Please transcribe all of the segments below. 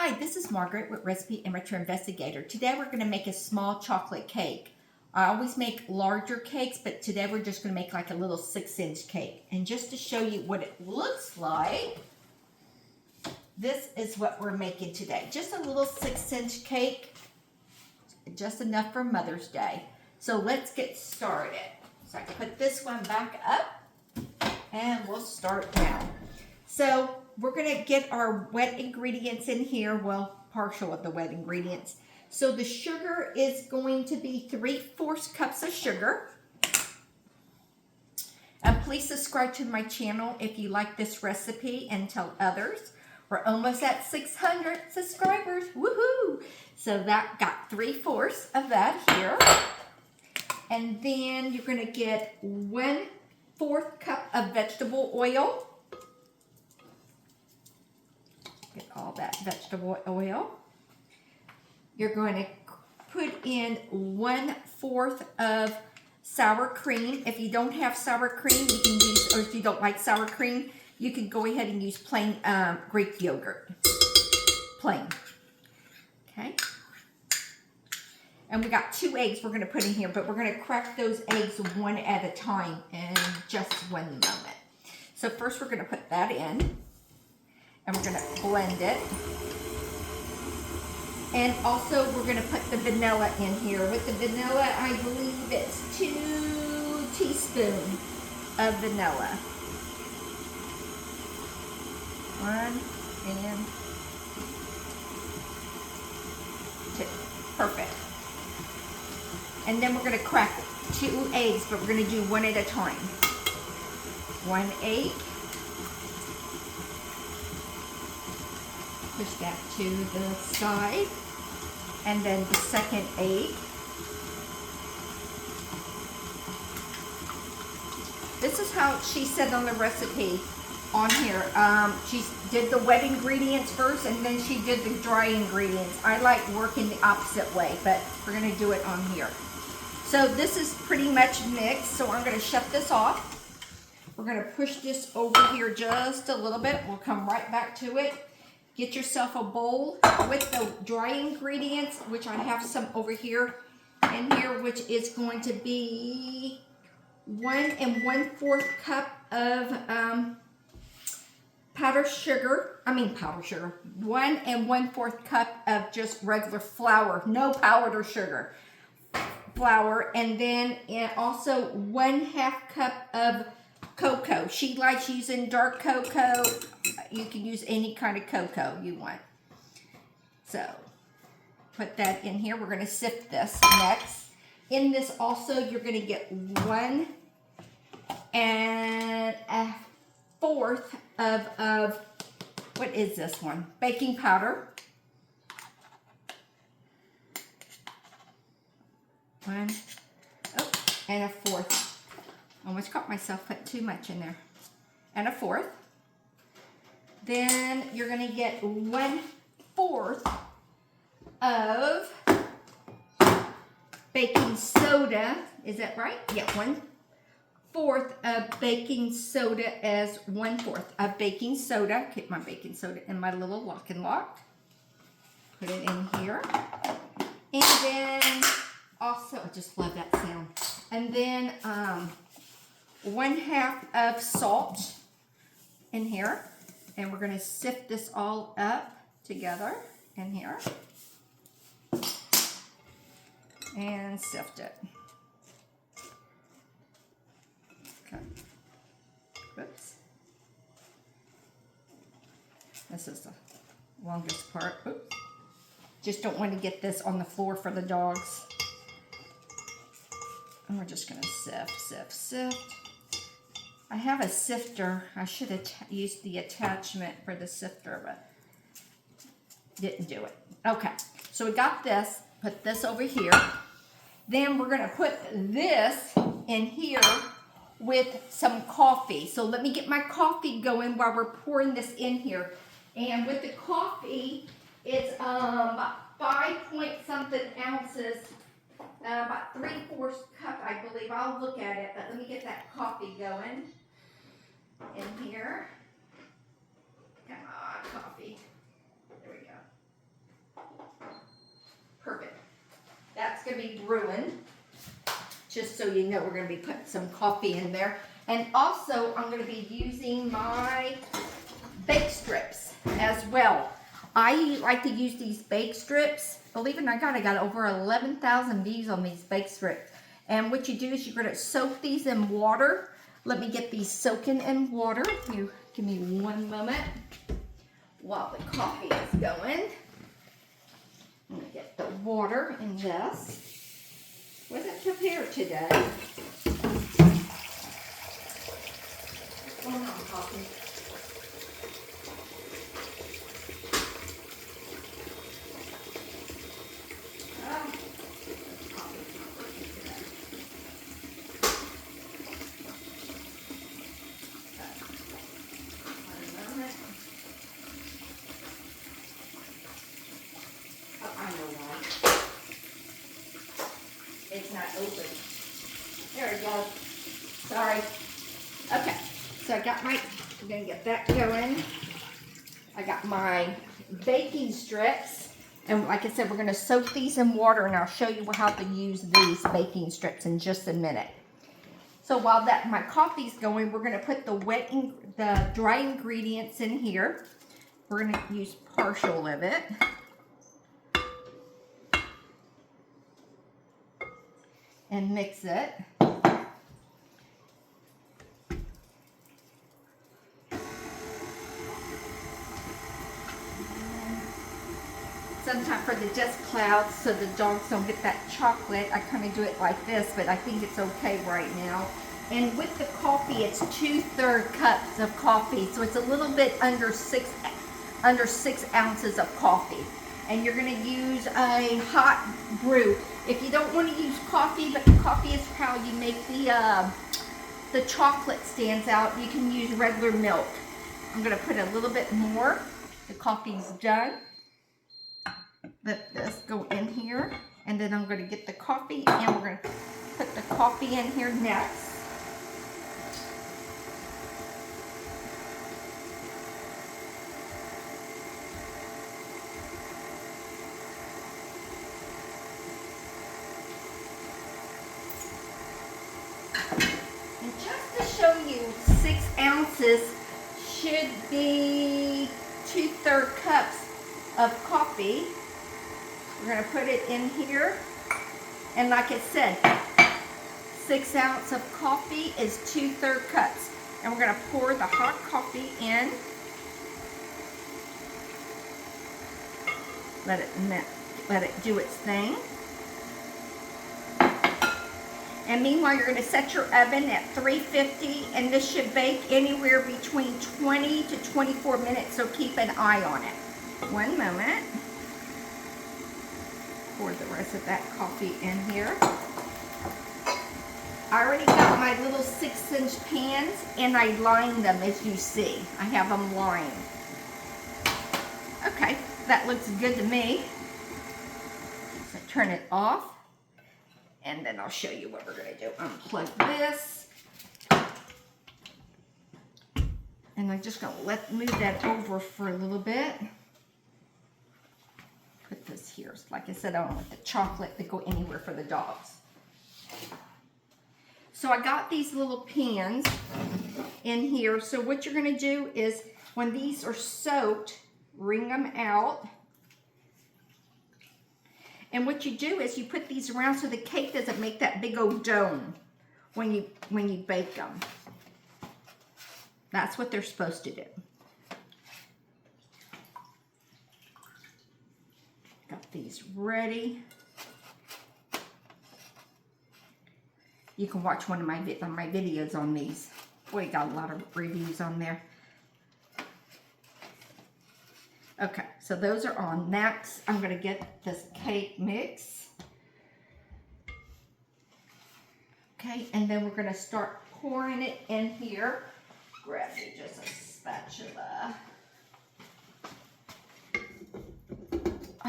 Hi, this is Margaret with Recipe Amateur Investigator. Today we're going to make a small chocolate cake. I always make larger cakes, but today we're just going to make like a little 6-inch cake. And just to show you what it looks like, this is what we're making today. Just a little 6-inch cake, just enough for Mother's Day. So let's get started. So I can put this one back up and we'll start now. So we're going to get our wet ingredients in here, well, partial of the wet ingredients. So the sugar is going to be 3/4 cups of sugar. And please subscribe to my channel if you like this recipe and tell others. We're almost at 600 subscribers, woohoo! So that got 3/4 of that here. And then you're going to get 1/4 cup of vegetable oil. Get all that vegetable oil. You're going to put in 1/4 of sour cream. If you don't have sour cream, you can use, or if you don't like sour cream, you can go ahead and use plain Greek yogurt. Plain. Okay. And we got 2 eggs we're going to put in here, but we're going to crack those eggs one at a time in just 1 moment. So first we're going to put that in. And we're going to blend it. And also we're going to put the vanilla in here. With the vanilla, I believe it's 2 teaspoons of vanilla. 1 and 2. Perfect. And then we're going to crack 2 eggs, but we're going to do one at a time. 1 egg. Push that to the side, and then the second egg. This is how she said on the recipe on here. She did the wet ingredients first, and then she did the dry ingredients. I like working the opposite way, but we're going to do it on here. So this is pretty much mixed, so I'm going to shut this off. We're going to push this over here just a little bit. We'll come right back to it. Get yourself a bowl with the dry ingredients, which I have some over here in here, which is going to be 1 1/4 cup of powdered sugar. 1 1/4 cup of just regular flour, no powdered sugar. Flour, and then also 1/2 cup of cocoa. She likes using dark cocoa. You can use any kind of cocoa you want. So put that in here. We're going to sift this next. In this also, you're going to get 1 1/4 of what is this one? Baking powder. 1 and 1/4. Almost caught myself putting too much in there. And 1/4. Then you're going to get 1/4 of baking soda. Is that right? Yeah, 1/4 of baking soda as 1/4 of baking soda. Keep my baking soda in my little lock and lock. Put it in here. And then also, I just love that sound. And then 1/2 of salt in here. And we're going to sift this all up together in here. And sift it. Okay. Oops. This is the longest part. Oops. Just don't want to get this on the floor for the dogs. And we're just going to sift, sift, sift. I have a sifter. I should have used the attachment for the sifter, but didn't do it. Okay, so we got this. Put this over here. Then we're going to put this in here with some coffee. So let me get my coffee going while we're pouring this in here. And with the coffee, it's about 5-point-something ounces. About 3/4 cup, I believe. I'll look at it, but let me get that coffee going in here. Come on, coffee. There we go. to be brewing. Just so you know, we're going to be putting some coffee in there. And also, I'm going to be using my bake strips as well. I like to use these bake strips. Believe it or not, I got over 11,000 views on these bake strips. And what you do is you're going to soak these in water. Let me get these soaking in water. You give me one moment while the coffee is going. I'm going to get the water in this. Wasn't prepared today. What's going on, coffee? Coffee's not working today. One moment. Oh, I know why. It's not open. There we go. Sorry. Okay, so I got my, we're gonna get that going. I got my baking strips, and like I said, we're gonna soak these in water, and I'll show you how to use these baking strips in just a minute. So while my coffee's going, we're gonna put the dry ingredients in here. We're gonna use partial of it. And mix it. Sometimes for the dust clouds, so the dogs don't get that chocolate, I kind of do it like this, but I think it's okay right now. And with the coffee, it's 2/3 cups of coffee, so it's a little bit under 6 ounces of coffee. And you're going to use a hot brew. If you don't want to use coffee, but the coffee is how you make the chocolate stands out, you can use regular milk. I'm going to put a little bit more. The coffee's done. Let this go in here, and then I'm going to get the coffee, and we're going to put the coffee in here next. And just to show you, 6 ounces should be 2/3 cups of coffee. We're going to put it in here, and like I said, 6 ounces of coffee is 2/3 cups. And we're going to pour the hot coffee in. Let it do its thing. And meanwhile, you're going to set your oven at 350, and this should bake anywhere between 20 to 24 minutes, so keep an eye on it. One moment. Pour the rest of that coffee in here. I already got my little 6-inch pans, and I lined them, as you see. I have them lined. Okay, that looks good to me. So turn it off, and then I'll show you what we're going to do. Unplug this. And I'm just going to move that over for a little bit. Put this here. Like I said, I don't want the chocolate to go anywhere for the dogs. So I got these little pans in here. So what you're going to do is, when these are soaked, wring them out. And what you do is you put these around so the cake doesn't make that big old dome when you bake them. That's what they're supposed to do. Got these ready. You can watch one of my videos on these. Boy, got a lot of reviews on there. Okay, so those are on. Next, I'm going to get this cake mix. Okay, and then we're going to start pouring it in here. Grab me just a spatula.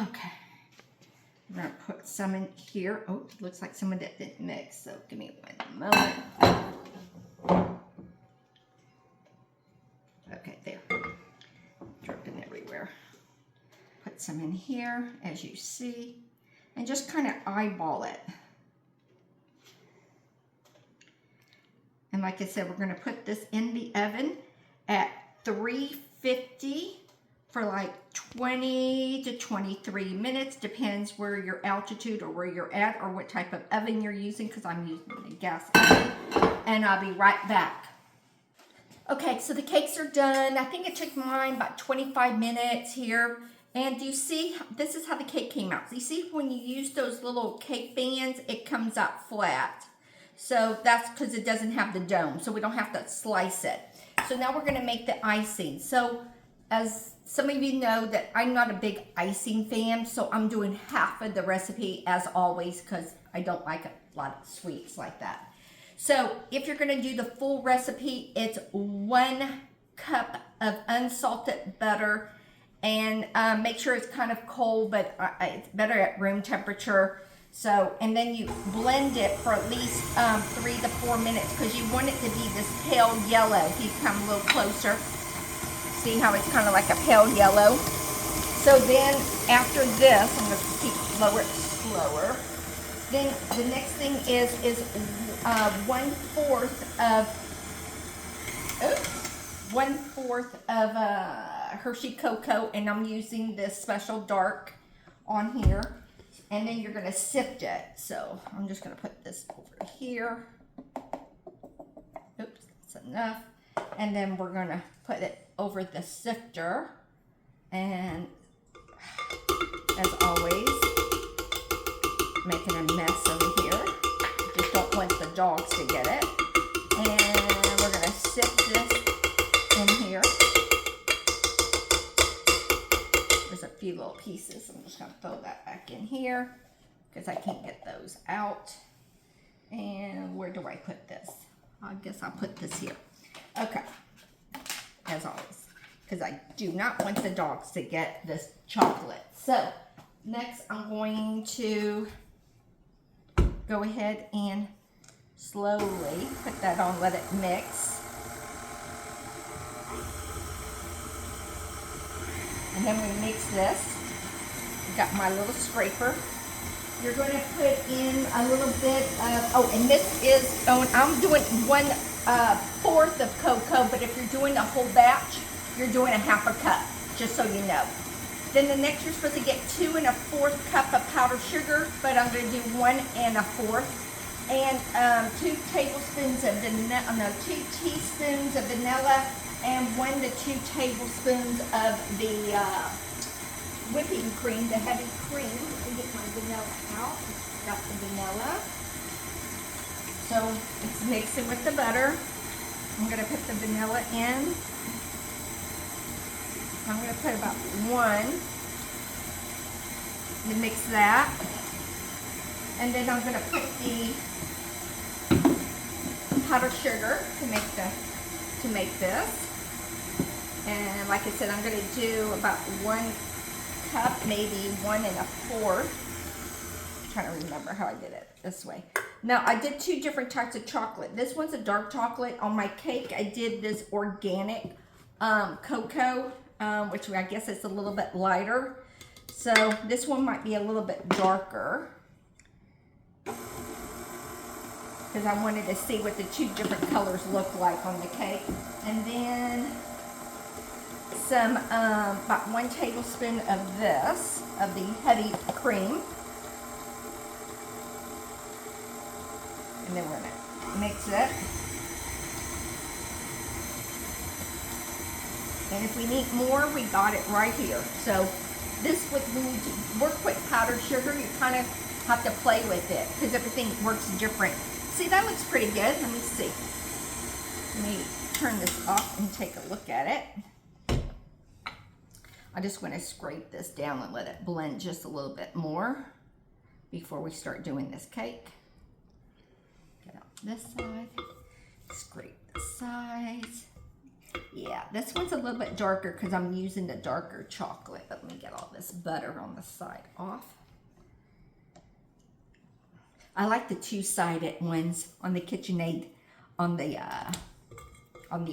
Okay. I'm going to put some in here. Oh, looks like some of that didn't mix, so give me one moment. Okay, there. Dripping everywhere. Put some in here, as you see. and just kind of eyeball it. And like I said, we're going to put this in the oven at 350 for like 20 to 23 minutes. Depends where your altitude or where you're at or what type of oven you're using, because I'm using a gas oven. And I'll be right back. Okay, so the cakes are done. I think it took mine about 25 minutes here. And do you see, this is how the cake came out. So you see when you use those little cake bands, it comes out flat. So that's because it doesn't have the dome, so we don't have to slice it. So now we're gonna make the icing. So as some of you know that I'm not a big icing fan, so I'm doing half of the recipe as always because I don't like a lot of sweets like that. So if you're gonna do the full recipe, it's 1 cup of unsalted butter, and make sure it's kind of cold, but it's better at room temperature. So, and then you blend it for at least 3 to 4 minutes because you want it to be this pale yellow. If you come a little closer, see how it's kind of like a pale yellow. So then after this, I'm going to keep lower it slower. Then the next thing is 1/4 of Hershey cocoa, and I'm using this special dark on here. And then you're gonna sift it. So I'm just gonna put this over here. Oops, that's enough. And then we're gonna put it over the sifter. And as always, making a mess over here. Just don't want the dogs to get it. And we're gonna sift this in here. There's a few little pieces. I'm just gonna throw that back in here because I can't get those out. And where do I put this? I guess I'll put this here. Okay, as always, because I do not want the dogs to get this chocolate. So next I'm going to go ahead and slowly put that on, let it mix. And then we mix this. I've got my little scraper. You're going to put in a little bit of, oh, and this is, I'm doing 1/4 of cocoa, but if you're doing a whole batch, you're doing 1/2 cup, just so you know. Then the next you're supposed to get 2 1/4 cup of powdered sugar, but I'm going to do 1 1/4. And 2 tablespoons of vanilla, no, 2 teaspoons of vanilla, and 1 to 2 tablespoons of the whipping cream, the heavy cream. Let me get my vanilla out. Got the vanilla. So it's mixing with the butter. I'm going to put the vanilla in. I'm going to put about 1. And mix that. And then I'm going to put the powdered sugar to make this. And like I said, I'm going to do about 1 cup, maybe 1 1/4. I'm trying to remember how I did it this way. Now I did 2 different types of chocolate. This one's a dark chocolate. On my cake, I did this organic cocoa, which I guess is a little bit lighter. So this one might be a little bit darker, because I wanted to see what the 2 different colors look like on the cake. And then some, about 1 tablespoon of this, of the heavy cream. And then we're gonna mix it. And if we need more, we got it right here. So this, when you work with powdered sugar, you kind of have to play with it because everything works different. See, that looks pretty good. Let me see. Let me turn this off and take a look at it. I just want to scrape this down and let it blend just a little bit more before we start doing this cake. Get out this side, scrape the sides. Yeah, this one's a little bit darker because I'm using the darker chocolate. But let me get all this butter on the side off. I like the 2-sided ones on the KitchenAid, on the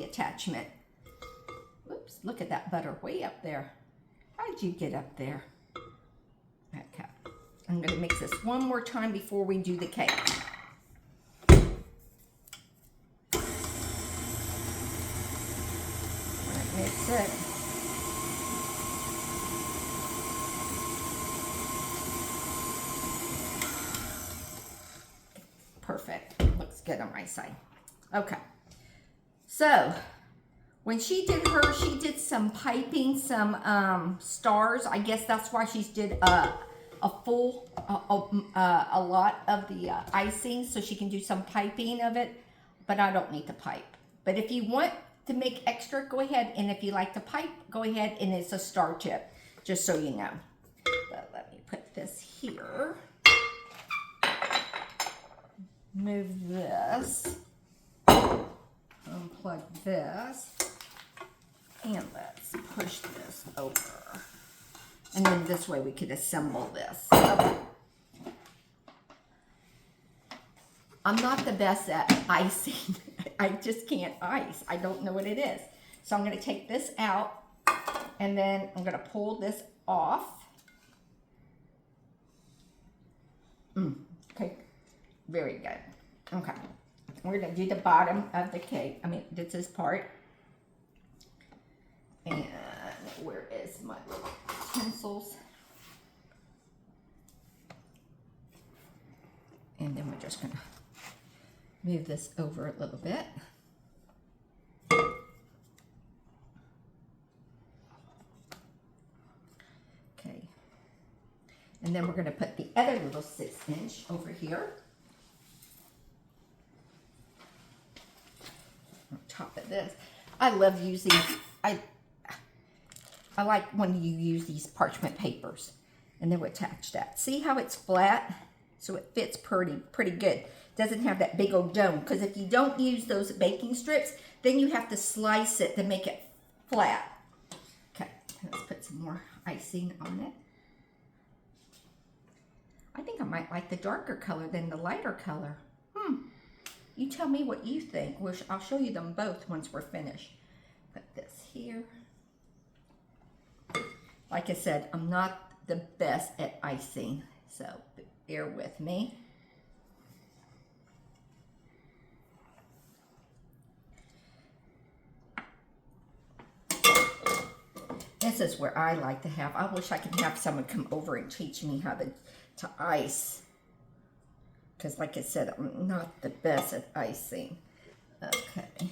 attachment. Oops, look at that butter way up there. How did you get up there? Okay. I'm going to mix this one more time before we do the cake. Mix it. Perfect. Looks good on my side. Okay. So when she did hers, she did some piping, some stars. I guess that's why she's did a lot of the icing, so she can do some piping of it. But I don't need to pipe. But if you want to make extra, go ahead, and if you like to pipe, go ahead, and it's a star tip, just so you know. But let me put this here. Move this. Unplug this. And let's push this over. And then this way we could assemble this. Okay. I'm not the best at icing. I just can't ice. I don't know what it is. So I'm going to take this out, and then I'm going to pull this off. Okay, very good. Okay, we're going to do the bottom of the cake. I mean, this is part. And where is my little utensils? And then we're just going to move this over a little bit. Okay. And then we're going to put the other little 6-inch over here. On top of this. I love using, I like when you use these parchment papers. And then we attach that. See how it's flat? So it fits pretty good. Doesn't have that big old dome, because if you don't use those baking strips, then you have to slice it to make it flat. Okay, let's put some more icing on it. I think I might like the darker color than the lighter color. You tell me what you think. I'll show you them both once we're finished. Put this here. Like I said, I'm not the best at icing, so bear with me. This is where I like to have. I wish I could have someone come over and teach me how to ice. Because like I said, I'm not the best at icing. Okay.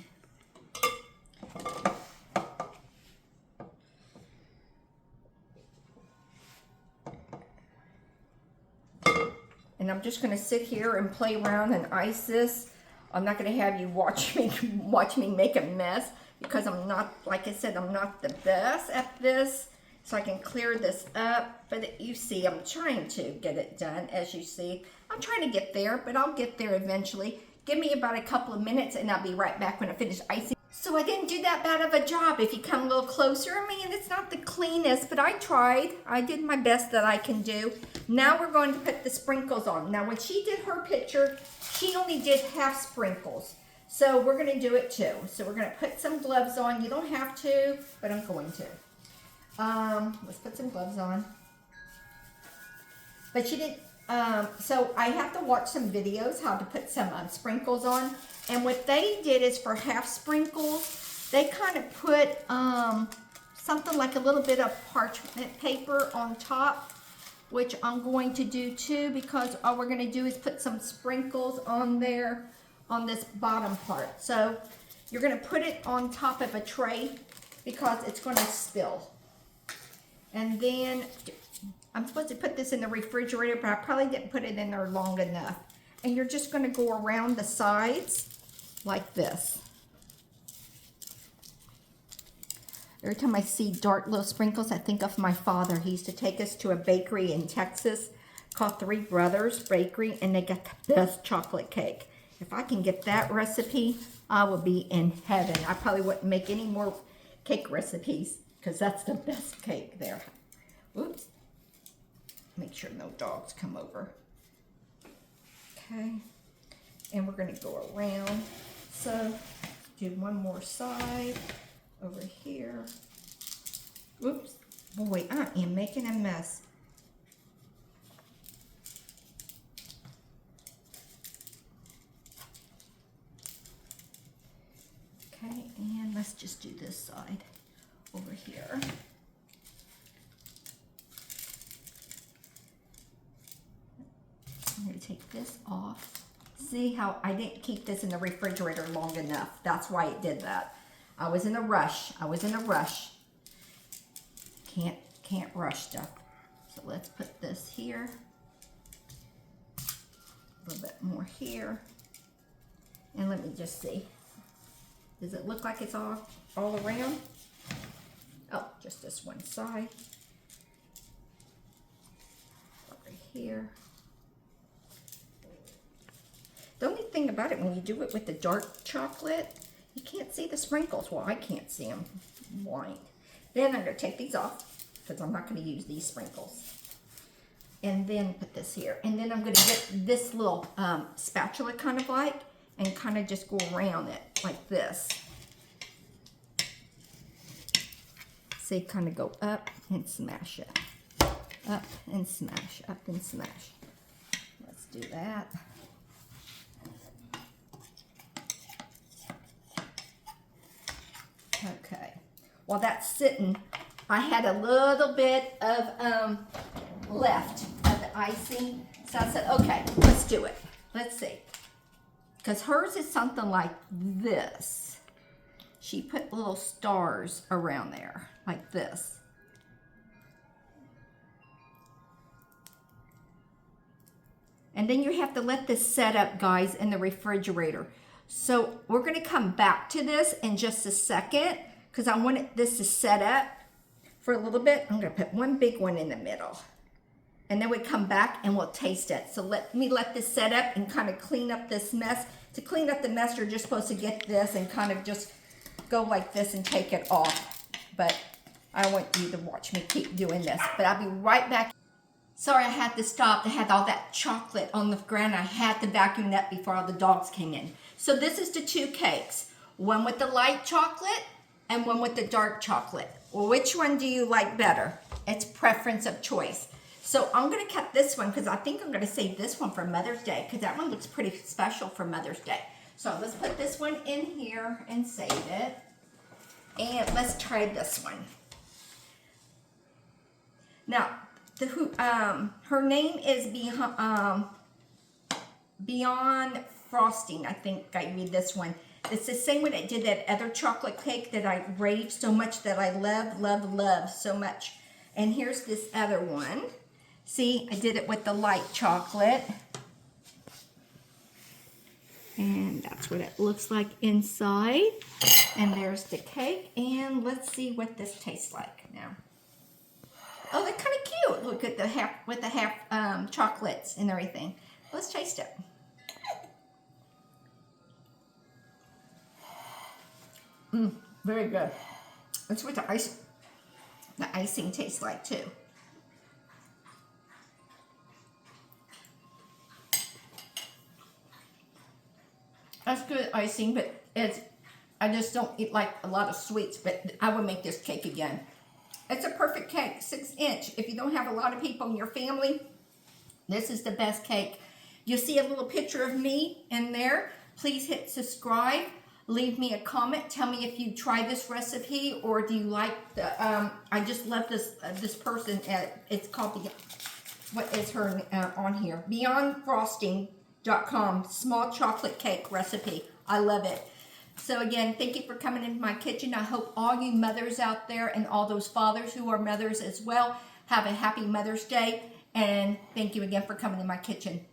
And I'm just going to sit here and play around and ice this. I'm not going to have you watch me make a mess, because I'm not, like I said, I'm not the best at this. So I can clear this up. But you see, I'm trying to get it done, as you see. I'm trying to get there, but I'll get there eventually. Give me about a couple of minutes, and I'll be right back when I finish icing. So I didn't do that bad of a job. If you come a little closer, I mean, it's not the cleanest, but I tried. I did my best that I can do. Now we're going to put the sprinkles on. Now when she did her picture, she only did half sprinkles. So we're going to do it too. So we're going to put some gloves on. You don't have to, but I'm going to. Let's put some gloves on. But she didn't, so I have to watch some videos how to put some sprinkles on. And what they did is, for half sprinkles, they kind of put something like a little bit of parchment paper on top, which I'm going to do too, because all we're going to do is put some sprinkles on there on this bottom part. So you're going to put it on top of a tray because it's going to spill. And then I'm supposed to put this in the refrigerator, but I probably didn't put it in there long enough. And you're just going to go around the sides like this. Every time I see dark little sprinkles, I think of my father. He used to take us to a bakery in Texas called Three Brothers Bakery, and they got the best chocolate cake. If I can get that recipe, I will be in heaven. I probably wouldn't make any more cake recipes, because that's the best cake there. Oops. Make sure no dogs come over. Okay. And we're going to go around. So, do one more side over here. Oops. Boy, I am making a mess. do this side over here. I'm going to take this off. See how I didn't keep this in the refrigerator long enough. That's why it did that. I was in a rush. Can't rush stuff. So let's put this here. A little bit more here. And let me just see. Does it look like it's all around? Oh, just this one side. Over here. The only thing about it, when you do it with the dark chocolate, you can't see the sprinkles. Well, I can't see them blind. Then I'm going to take these off because I'm not going to use these sprinkles. And then put this here. And then I'm going to get this little spatula kind of like, and kind of just go around it like this. See, kind of go up and smash it. Up and smash, up and smash. Let's do that. Okay, while that's sitting, I had a little bit of left of the icing. So I said, okay, let's do it. Let's see. Because hers is something like this. She put little stars around there, like this. And then you have to let this set up, guys, in the refrigerator. So we're going to come back to this in just a second because I want this to set up for a little bit. I'm going to put one big one in the middle. And then we come back and we'll taste it. So let me let this set up and kind of clean up this mess. To clean up the mess, you're just supposed to get this and kind of just go like this and take it off. But I want you to watch me keep doing this. But I'll be right back. Sorry, I had to stop. I had all that chocolate on the ground. I had to vacuum it up before all the dogs came in. So this is the two cakes. One with the light chocolate and one with the dark chocolate. Well, which one do you like better? It's preference of choice. So I'm going to cut this one because I think I'm going to save this one for Mother's Day because that one looks pretty special for Mother's Day. So let's put this one in here and save it. And let's try this one. Now, her name is Beyond Frosting, I think I read this one. It's the same one that did that other chocolate cake that I raved so much that I love so much. And here's this other one. See, I did it with the light chocolate. And that's what it looks like inside. And there's the cake. And let's see what this tastes like now. Oh, they're kind of cute. Look at the half with the half chocolates and everything. Let's taste it. Very good. That's what the icing tastes like too. That's good icing, but I just don't eat like a lot of sweets, but I would make this cake again. It's a perfect cake, 6-inch. If you don't have a lot of people in your family, this is the best cake. You'll see a little picture of me in there. Please hit subscribe. Leave me a comment. Tell me if you try this recipe or do you like the, I just love this person. It's called, what is her on here? BeyondFrosting.com, small chocolate cake recipe. I love it. So again, thank you for coming into my kitchen. I hope all you mothers out there and all those fathers who are mothers as well have a happy Mother's Day. And thank you again for coming in my kitchen.